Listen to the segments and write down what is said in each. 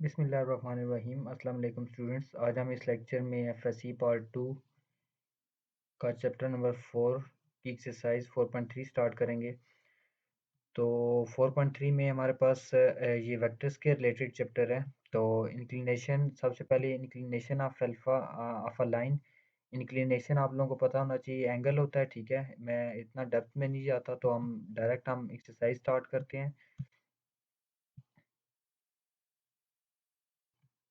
बिस्मिल्लाहिर्रहमानिर्रहीम। अस्सलाम वालेकुम स्टूडेंट्स। आज हम इस लेक्चर में एफएससी पार्ट 2 का चैप्टर नंबर 4 की एक्सरसाइज 4.3 स्टार्ट करेंगे। तो 4.3 में हमारे पास ये वेक्टर्स के रिलेटेड चैप्टर है। तो इंक्लिनेशन, सबसे पहले inclination of alpha of a line. Inclination आप लोगों को पता होना चाहिए, एंगल होता है। ठीक है, मैं इतना डेप्थ में नहीं जाता, तो हम एक्सरसाइज स्टार्ट करते हैं।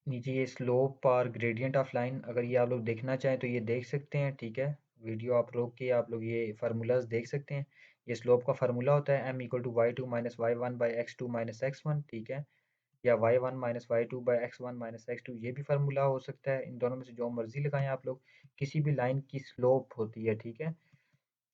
नीचे ये स्लोप और ग्रेडियंट ऑफ लाइन, अगर ये आप लोग देखना चाहें तो ये देख सकते हैं। ठीक है, वीडियो आप रोक के आप लोग ये फार्मूलाज देख सकते हैं। ये स्लोप का फार्मूला होता है m=y2 - y1 by x2 - x1। ठीक है, या y1 - y2 by x1 - x2, ये भी फार्मूला हो सकता है। इन दोनों में से जो मर्जी लगाएं आप लोग। किसी भी लाइन की स्लोप होती है। ठीक है,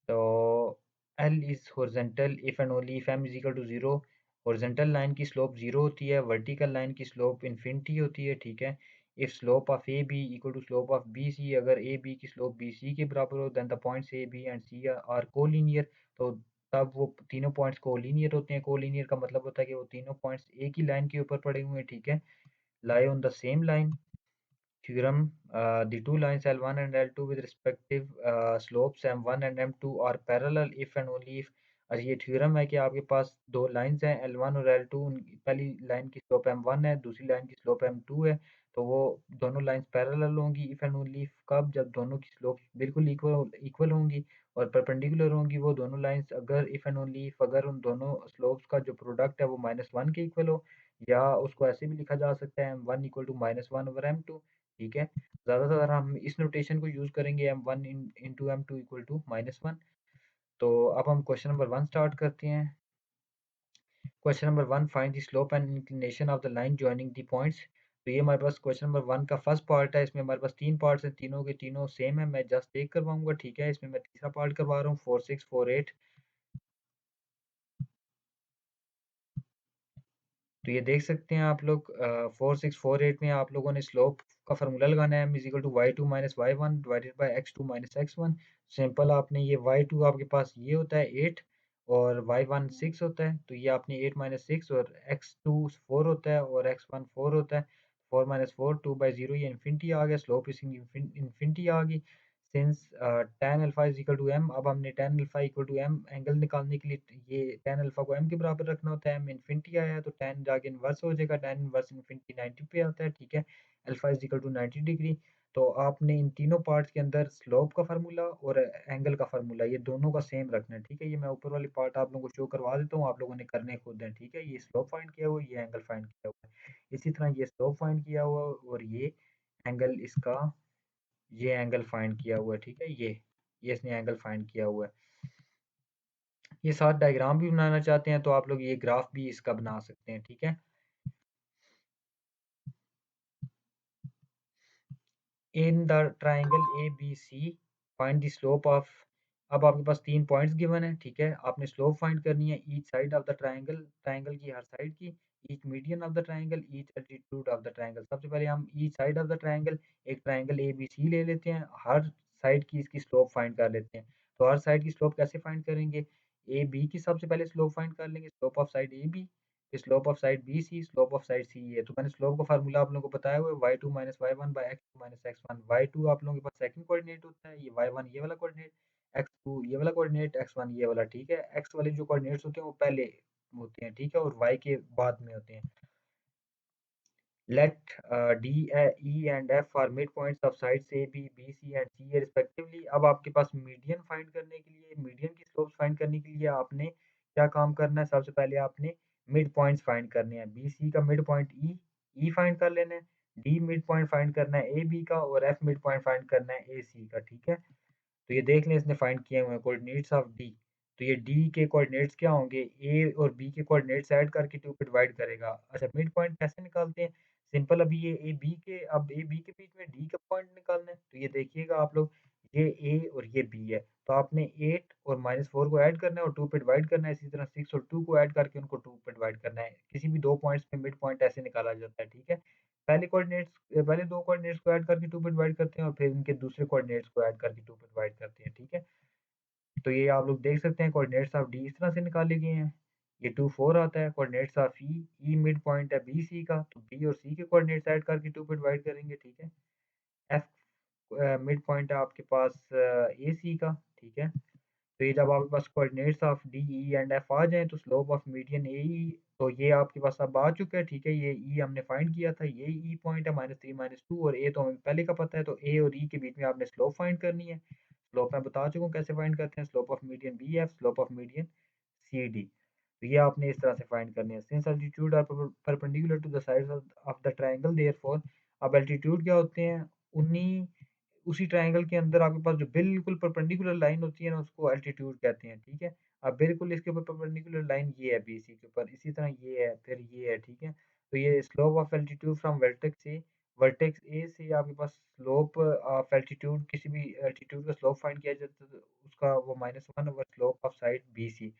तो L is horizontal if and only if m is equal to 0। Horizontal line की स्लोप 0 होती है, वर्टिकल लाइन की स्लोप इन्फिनिटी होती है। ठीक है, if slope of A B equal to slope of B C, अगर ए बी की स्लोप बी सी के बराबर हो, then the points A B and C are collinear. तो तब वो तीनों पॉइंट्स कोलिनियर होते हैं। कोलिनियर का मतलब होता है कि वो तीनों पॉइंट्स एक ही लाइन के ऊपर पड़े हुए हैं। ठीक है, lie on the same line theorem. The two lines L1 and L2 with respective slopes M1 and M2 are parallel if and only if। और ये थ्योरम है कि आपके पास दो लाइंस हैं L1 और L2। पहली लाइन की स्लोप M1 है, दूसरी लाइन की स्लोप M2 है। तो वो दोनों लाइंस पैरेलल होंगी इफ एंड ओनली इफ कब, जब दोनों की स्लोप बिल्कुल इक्वल इक्वल होंगी और परपेंडिकुलर होंगी वो दोनों लाइंस। अगर इफ एंड ओनली इफ अगर उन दोनों स्लोप्स का जो प्रोडक्ट है वो -1 के इक्वल हो, या उसको ऐसे भी लिखा जा सकता है M1 इक्वल टू -1/M2। ठीक है, ज़्यादातर हम इस नोटेशन को यूज़ करेंगे M1 into M2 equal to -1। तो अब हम क्वेश्चन नंबर 1 स्टार्ट करते हैं। Question number 1, find the slope and inclination of the line joining the points. तो ये हमारे पास क्वेश्चन नंबर 1 का फर्स्ट पार्ट है। इसमें हमारे पास 3 पार्ट्स हैं, तीनों के तीनों सेम है। मैं जस्ट एक करवाऊंगा। ठीक है, इसमें मैं तीसरा पार्ट करवा रहा हूँ 4 6 4 8। तो ये देख सकते हैं आप लोग 4 6 4 8 में आप लोगों ने स्लोप का फार्मूला लगाना है। m is equal to y2 - y1 divided by x2 - x1। Simple, आपने ये y2 आपके पास ये होता है 8 और y1 6 होता है। तो ये आपने 8 - 6 और x2 4 होता है और x1 4 होता है। 4 - 4 2/0, ये इन्फिनिटी आ गया। स्लोप इसकी इन्फिनिटी आ गई। Since tan alpha is equal to m, अब हमने tan alpha equal to m angle निकालने के लिए ये tan अल्फा को m के बराबर रखना होता है। m इन्फिनिटी आया है तो tan जाके इन्वर्स हो जाएगा। tan इन्वर्स इन्फिनिटी 90 पे आता है। ठीक है, alpha is equal to 90 degree. तो आपने इन तीनों पार्ट्स के अंदर स्लोप का फार्मूला और एंगल का फार्मूला ये दोनों का सेम रखना है। ठीक है, ये मैं ऊपर वाली पार्ट आप लोगों को शो करवा देता हूँ, आप लोगों ने करने खुद है। ठीक है, ये स्लोप फाइंड किया हुआ है, ये एंगल फाइंड किया हुआ है। इसी तरह ये स्लोप फाइंड किया हुआ है और ये एंगल इसका, ये एंगल फाइंड किया हुआ है। ठीक है, ये इसने एंगल फाइंड किया हुआ है। ये साथ डायग्राम भी बनाना चाहते हैं तो आप लोग ये ग्राफ भी इसका बना सकते हैं। ठीक है, in the triangle A B C find the slope of. अब आपके पास 3 पॉइंट्स गिवन है। ठीक है, आपने स्लोप फाइंड करनी है each side of the triangle, triangle की हर साइड की, each median of the triangle, each altitude of the triangle. सबसे पहले हम each side of the triangle, एक ट्राइंगल ए बी सी ले लेते हैं, हर साइड की इसकी स्लोप फाइंड कर लेते हैं। तो हर साइड की स्लोप कैसे फाइंड करेंगे? ए बी की सबसे पहले स्लोप फाइंड कर लेंगे, slope of side A B, slope of side B C, slope of side C है। तो मैंने स्लोप का फार्मूला आप लोगों को बताया हुआ है y2 - y1 by x2 - x1। y2 आप लोगों के पास सेकंड कोऑर्डिनेट होता है, ये y1 ये वाला कोऑर्डिनेट, x2 ये वाला कोऑर्डिनेट, x1 ये वाला। ठीक है, x वाले जो कोऑर्डिनेट्स होते हैं वो पहले होते हैं। ठीक है, और y के बाद में होते हैं। Let D, E and F are midpoints of sides A, B, B, C and C respectively। अब आपके पास मीडियन फाइंड करने के लिए, मीडियन की स्लोप्स फाइंड करने के लिए आपने क्या काम करना है? सबसे पहले आपने मिड पॉइंट्स फाइंड करने हैं। बी सी का मिड पॉइंट ई फाइंड कर लेना है, डी मिड पॉइंट फाइंड करना है ए बी का, और एफ मिड पॉइंट फाइंड करना है ए सी का। ठीक है, तो ये देख लें इसने फाइंड किए हुए हैं कोऑर्डिनेट्स ऑफ डी। तो ये डी के कोऑर्डिनेट्स क्या होंगे? ए और बी के कोऑर्डिनेट्स ऐड करके 2 पे डिवाइड करेगा। अच्छा, मिड पॉइंट कैसे निकालते हैं? सिंपल, अभी ये ए बी के, अब ए बी के बीच में डी का पॉइंट निकालना है। तो ये देखिएगा आप लोग, ये ए और ये बी है, तो आपने 8 और -4 को ऐड करना है और 2 पे डिवाइड करना है। इसी तरह 6 और 2 को ऐड करके उनको 2 पे डिवाइड करना है। किसी भी 2 पॉइंट्स पे मिड पॉइंट ऐसे निकाला जाता है। ठीक है, पहले 2 कोऑर्डिनेट्स को ऐड करके 2 पे डिवाइड करते हैं और फिर इनके दूसरे कोऑर्डिनेट्स को ऐड करके 2 पे डिवाइड करते हैं। ठीक है, तो ये आप लोग देख सकते हैं कोऑर्डिनेट्स ऑफ डी इस तरह से निकाले गए हैं। ये 2 4 आता है। Coordinates of E mid point है बी सी का, तो बी और सी के कोऑर्डिनेट्स ऐड करके 2 पे डिवाइड करेंगे, ठीक है। एफ मिड पॉइंट है आपके पास ए सी का, ठीक है। तो ये जब आपके पास coordinates of D E and F आ जाएं तो slope of median A E, तो ये आपके पास अब आ चुका है, ठीक है। ये ई हमने फाइंड किया था, ये ई पॉइंट है -3 -2, और ए तो हमें पहले का पता है, तो ए और ई के बीच में आपने स्लोप फाइंड करनी है। स्लोप मैं बता चुका हूँ कैसे फाइंड करते हैं, slope of median B F, slope of median C D. तो ये आपने इस तरह से फाइंड करनी है। Since altitude are perpendicular to the sides of the triangle therefore, अब एल्टीट्यूड क्या होते हैं, उन्हीं उसी ट्रायंगल के अंदर आपके पास जो बिल्कुल परपेंडिकुलर लाइन होती है ना, उसको एल्टीट्यूड कहते हैं, ठीक है। अब बिल्कुल इसके ऊपर परपेंडिकुलर लाइन ये है बीसी के ऊपर, इसी तरह ये है, फिर ये है, ठीक है। तो ये slope of altitude from vertex ए से आपके पास स्लोप ऑफ एल्टीट्यूड, किसी भी एल्टीट्यूड का स्लोप फाइंड किया जाता है तो उसका वो -1 over slope of side B C,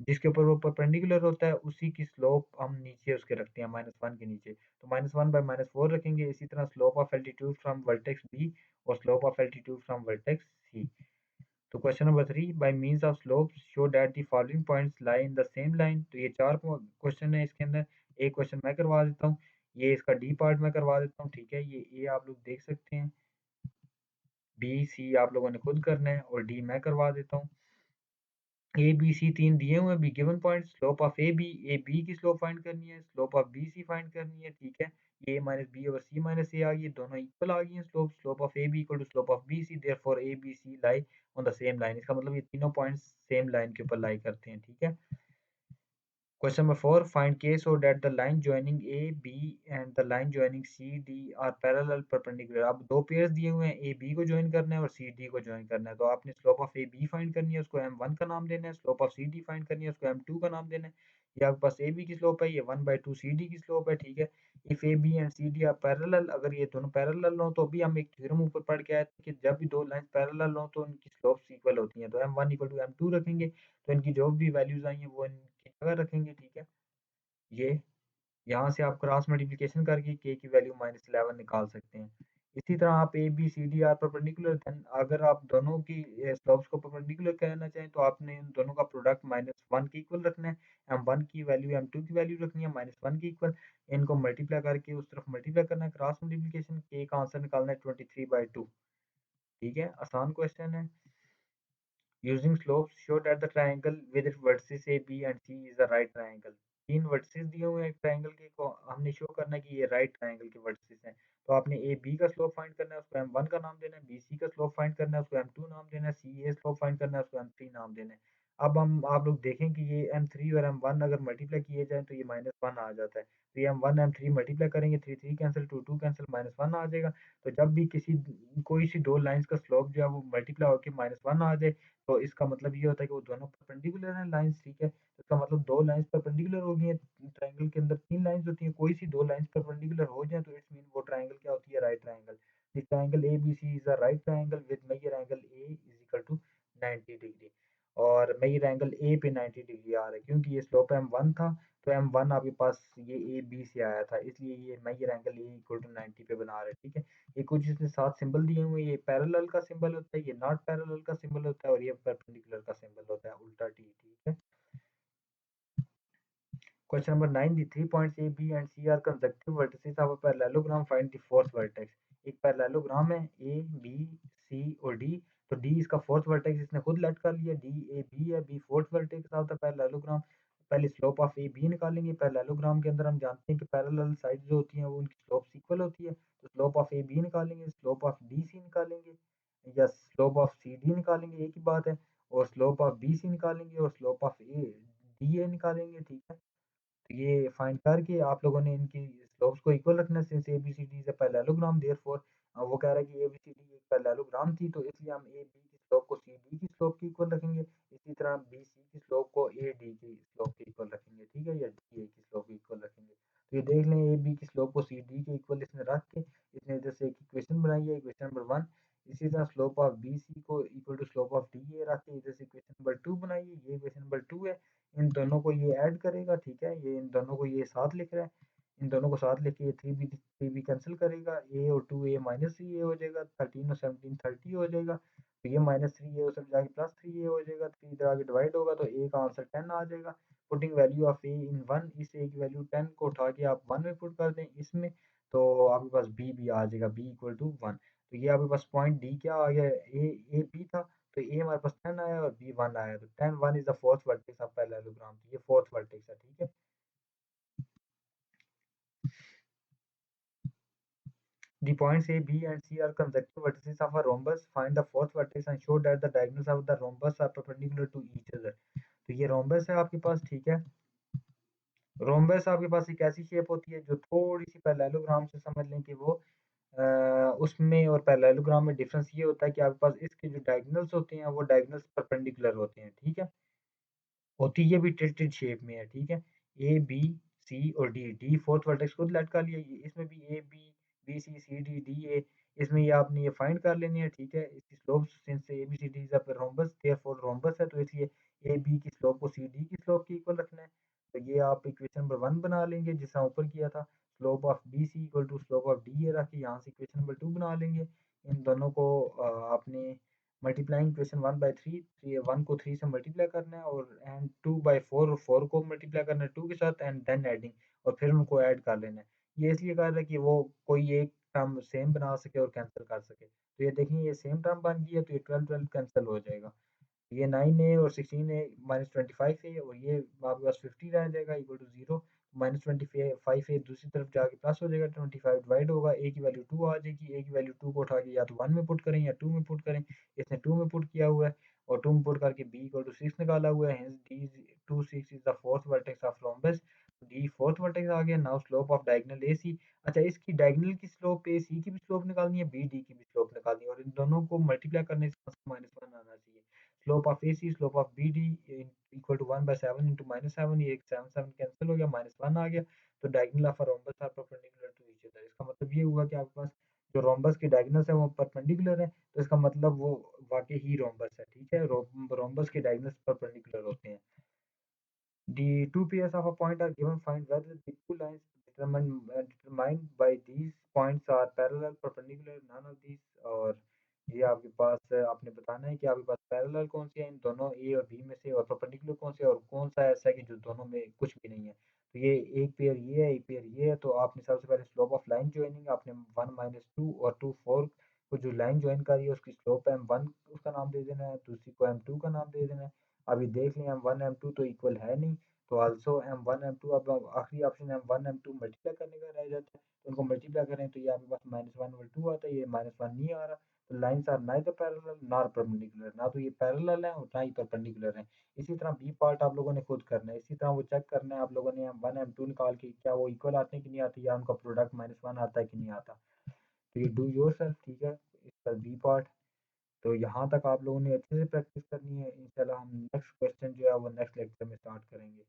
जिसके ऊपर वो परपेंडिकुलर होता है उसी की स्लोप हम नीचे उसके रखते हैं -1 के नीचे, तो -1 बाय -4 रखेंगे। इसी तरह slope of altitude from vertex B और slope of altitude from vertex C. तो question number 3, by means of slope show that the following points lie in the same line. तो ये 4 क्वेश्चन है इसके अंदर, एक क्वेश्चन मैं करवा देता हूँ, ये इसका डी पार्ट मैं करवा देता हूँ, ठीक है। ये ए आप लोग देख सकते हैं, बी सी आप लोगों ने खुद करना है, और डी मैं करवा देता हूँ। ए बी सी 3 दिए हुए हैं, B given point, slope of A B की स्लोप फाइंड करनी है, slope of B C find करनी है, ठीक है। ए माइनस बी और सी माइनस ए आ गई, दोनों इक्वल आ गई हैं slope, slope of A B equal to slope of B C, therefore A B C lie on the same line. इसका मतलब ये तीनों पॉइंट्स सेम लाइन के ऊपर लाई करते हैं, ठीक है। Question number 4, find K so that the line joining A, B and the line joining C, D are parallel perpendicular। अब दो पेयर्स दिए हुए हैं, A, B को ज्वाइन करना है और C, D को ज्वाइन करना है। तो आपने slope of A, B find करनी है, उसको M1 का नाम देना है, slope of C, D find करनी है, उसको M2 का नाम देना है। ये आपके पास A, B की स्लोप है, ये 1/2 C, D की स्लोप है, ठीक है। If A, B and C, D are parallel, अगर ये दोनों पैरेलल हो तो भी हम एक थ्योरम ऊपर पढ़ के आए थे कि जब भी दो लाइंस पैरेलल हो तो उनकी स्लोप्स इक्वल होती हैं। तो M1 इक्वल टू M2 रखेंगे, तो इनकी जो भी वैल्यूज आई हैं वो इनकी जगह रखेंगे, ठीक है। ये यहाँ से आप क्रॉस मल्टीप्लिकेशन करके k की वैल्यू -11 निकाल सकते हैं। इसी तरह आप A B C D are perpendicular, then अगर आप दोनों की स्लोप्स को परपेंडिकुलर कहना चाहें तो आपने इन दोनों का प्रोडक्ट -1 के इक्वल रखना है। m1 की वैल्यू m2 की वैल्यू रखनी है -1 के इक्वल, इनको मल्टीप्लाई करके उस तरफ मल्टीप्लाई करना है, क्रॉस मल्टीप्लिकेशन, k का आंसर निकालना है 23/2, ठीक है। आसान क्वेश्चन है। Using slopes show that the triangle with its vertices A, B and C is a right triangle। तीन वर्टिसेस दिए हुए हैं एक ट्रायंगल के, को हमने शो करना है कि ये राइट ट्रायंगल के वर्टिसेस हैं। तो आपने ए बी का स्लोप फाइंड करना है, उसको M1 का नाम देना है, बी सी का स्लोप फाइंड करना है, उसको M2 नाम देना है, सी ए स्लोप फाइंड करना है, उसको M3 नाम देना है। अब हम आप लोग देखें कि ये M3 और M1 अगर मल्टीप्लाई किए जाएँ तो ये -1 आ जाता है। तो ये M1 M3 मल्टीप्लाई करेंगे, 3 3 कैंसल, 2 2 कैंसल, -1 आ जाएगा। तो जब भी कोई सी दो लाइन्स का स्लोप जो है वो मल्टीप्लाई होके -1 आ जाए, तो इसका मतलब ये होता है कि वो दोनों परपेंडिकुलर हैं लाइंस, ठीक है। तो इसका मतलब दो लाइंस परपेंडिकुलर हो गई हैं। ट्रायंगल के अंदर तीन लाइंस होती हैं, कोई सी दो लाइंस परपेंडिकुलर हो जाए तो इट्स मीन वो ट्रायंगल क्या होती है, right triangle. This triangle A B C is a right triangle with measure angle A is equal to 90 degree, और मेजर एंगल ए पे 90 डिग्री आ रहा है क्योंकि ये स्लोप m1 था, तो m1 आपके पास ये ए बी से आया था, इसलिए ये measure angle A equal to 90 पे बना रहा है, ठीक है। ये कुछ इसमें 7 सिंबल दिए हुए हैं, ये पैरेलल का सिंबल होता है, ये नॉट पैरेलल का सिंबल होता है, और ये परपेंडिकुलर का सिंबल होता है, उल्टा टी, ठीक है। Question number 9, the 3 points A, B and C are consecutive vertices of a parallelogram. Find the fourth vertex। एक पैरेललोग्राम है A, B, C और D, तो D इसका फोर्थ वर्टेक्स इसने खुद लेट कर लिया, D A B है, B fourth vertex of the parallelogram. पहले स्लोप ऑफ A B निकालेंगे, पैरेललोग्राम के अंदर हम जानते हैं कि पैरेलल साइड जो होती हैं वो उनकी स्लोप्स इक्वल होती है, तो स्लोप ऑफ A B निकालेंगे, स्लोप ऑफ D C निकालेंगे, या स्लोप ऑफ C D निकालेंगे, एक ही बात है, और स्लोप ऑफ B C निकालेंगे, और slope of A D A निकालेंगे, ठीक है। तो ये फाइंड करके आप लोगों ने इनकी स्लोप्स को इक्वल रखना है, since ABCD is a parallelogram, therefore वो कह रहा है कि एबीसीडी एक पैरेललोग्राम थी, तो इसलिए हम ए बी की स्लोप को सी डी की स्लोप के इक्वल रखेंगे, इसी तरह बी सी की स्लोप को ए डी की स्लोप के इक्वल रखेंगे, ठीक है, या डी ए की स्लोप के इक्वल रखेंगे। तो ये देख लें, ए बी की स्लोप को सी डी के इक्वल इसने रख के इसने इधर से एक इक्वेशन बनाई है, इक्वेशन नंबर 1। इसी तरह स्लोप ऑफ बी सी को equal to slope of D A रख के इधर से इक्वेशन नंबर 2 बनाई है, ये इक्वेशन नंबर 2 है। इन दोनों को ये ऐड करेगा, ठीक है, ये इन दोनों को ये साथ लिख रहा है, इन दोनों को साथ लिख के ये 3 बी कैंसिल करेगा, ए और 2 ए -3 ए हो जाएगा, 13 और 17 30 हो जाएगा, तो ये -3 ए उधर जाके +3 ए हो जाएगा, 3 इधर आगे डिवाइड होगा तो ए का आंसर 10 आ जाएगा। पुटिंग वैल्यू ऑफ ए इन 1, इस ए की वैल्यू 10 को उठा के आप 1 में पुट कर दें इसमें, तो आपके पास बी भी आ जाएगा, बी इक्वल टू 1। तो ये आपके पास पॉइंट डी क्या आ गया, ए बी था, तो ए हमारे पास 10 आया और बी 1 आया, तो 10 1 is the fourth vertex of parallelogram, तो ये फोर्थ वर्टेक्स है, ठीक है। The points A, B, and C are consecutive vertices of a rhombus. Find the fourth vertex and show that the diagonals of the rhombus are perpendicular to each other. तो ये rhombus है आपके पास, ठीक है। rhombus आपके पास एक ऐसी shape होती है जो थोड़ी सी पैरेललोग्राम से समझ लें कि वो उसमें और पैरेललोग्राम में डिफरेंस ये होता है कि आपके पास इसके जो डायगोनल्स होते हैं वो डायगोनल्स परपेंडिकुलर होते हैं, ठीक है। होती ये भी टिल्टेड शेप में है, ठीक है। ए बी सी और डी, डी फोर्थ वर्टेक्स खुद लटका लिया, ये इसमें भी A B B C C D D A, इसमें ये आपने ये फाइंड कर लेनी है, ठीक है। इसकी slope since A B C D is a rhombus therefore rhombus है, तो इसलिए ए बी की स्लोप को सी डी की स्लोप के इक्वल रखना है। तो ये आप इक्वेशन नंबर 1 बना लेंगे जिस तरह ऊपर किया था, slope of B C equal to slope of D A रख के यहाँ से इक्वेशन नंबर 2 बना लेंगे। इन दोनों को आपने मल्टीप्लाइंग इक्वेशन 1/3, 1 को 3 से मल्टीप्लाई करना है और एंड 2/4 और 4 को मल्टीप्लाई करना है 2 के साथ एंड देन एडिंग, और फिर उनको ऐड कर लेना है। ये इसलिए कर रहा है कि वो कोई एक टर्म सेम बना सके और कैंसिल कर सके। तो ये देखें ये सेम टर्म बन गई है, तो ये 12 12 कैंसिल हो जाएगा। ये 9a और 16a माइनस 25a और ये आपके पास 50 रह जाएगा इक्वल टू 0, माइनस 25a दूसरी तरफ जाके प्लस हो जाएगा, 25 डिवाइड होगा, a की वैल्यू 2 आ जाएगी, a की वैल्यू 2 को उठा के या तो 1 में पुट करें या 2 में पुट करें, इसने 2 में पुट किया हुआ है और 2 में पुट करके b इक्वल टू 6 निकाला हुआ है, hence d 2 6 is the fourth vertex of rhombus, d fourth vertex आ गया। Now slope of diagonal ac, अच्छा इसकी डायगोनल की स्लोप ac की भी स्लोप निकालनी है, bd की भी स्लोप निकालनी है और इन दोनों को मल्टीप्लाई करने से -1 आना चाहिए। Slope of AC slope of BD equal to 1/7 into -7, ये एक 7 7 कैंसिल हो गया, -1 आ गया। तो diagonal of a rhombus are perpendicular to each other, इसका मतलब ये हुआ कि आपके पास जो रोम्बस के डायगोनल्स है वो परपेंडिकुलर है, तो इसका मतलब वो वाकई ही रोम्बस है, ठीक है। रोम्बस के डायगोनल्स परपेंडिकुलर होते हैं। The two pairs of a point are given. Find whether the two lines determined by these points are parallel, perpendicular, none of these। और ये आपके पास आपने बताना है कि आपके पास पैरेलल कौन सी है इन दोनों ए और बी में से, और परपेंडिकुलर कौन सी है और कौन सा ऐसा है कि जो दोनों में कुछ भी नहीं है। तो ये एक पेयर ये है, एक पेयर ये है, तो आपने सबसे पहले स्लोप ऑफ लाइन ज्वाइनिंग आपने 1 -2 और 2 4 को जो लाइन ज्वाइन करी है उसकी स्लोप m1 उसका नाम दे देना है, दूसरी को m2 का नाम दे देना है। अभी देख लें m1 m2 तो इक्वल है नहीं, तो आल्सो m1 m2, अब आखिरी ऑप्शन m1 m2 मल्टीप्लाई करने का रह जाता है, तो उनको मल्टीप्लाई करें तो ये आपके पास -1 और 2 आता है, ये -1 नहीं आ रहा। तो lines are neither parallel nor perpendicular, ना तो ये पैरेलल है और ना ही परपेंडिकुलर है। इसी तरह बी पार्ट आप लोगों ने खुद करना है, इसी तरह वो चेक करना है आप लोगों ने m1 m2 निकाल के क्या वो इक्वल आते हैं कि नहीं आते, या उनका प्रोडक्ट -1 आता है कि नहीं आता। तो ये डू योरसेल्फ, ठीक है, इसका बी पार्ट। तो यहाँ तक आप लोगों ने अच्छे से प्रैक्टिस करनी है, इंशाल्लाह हम नेक्स्ट क्वेश्चन जो है वो नेक्स्ट लेक्चर में स्टार्ट करेंगे।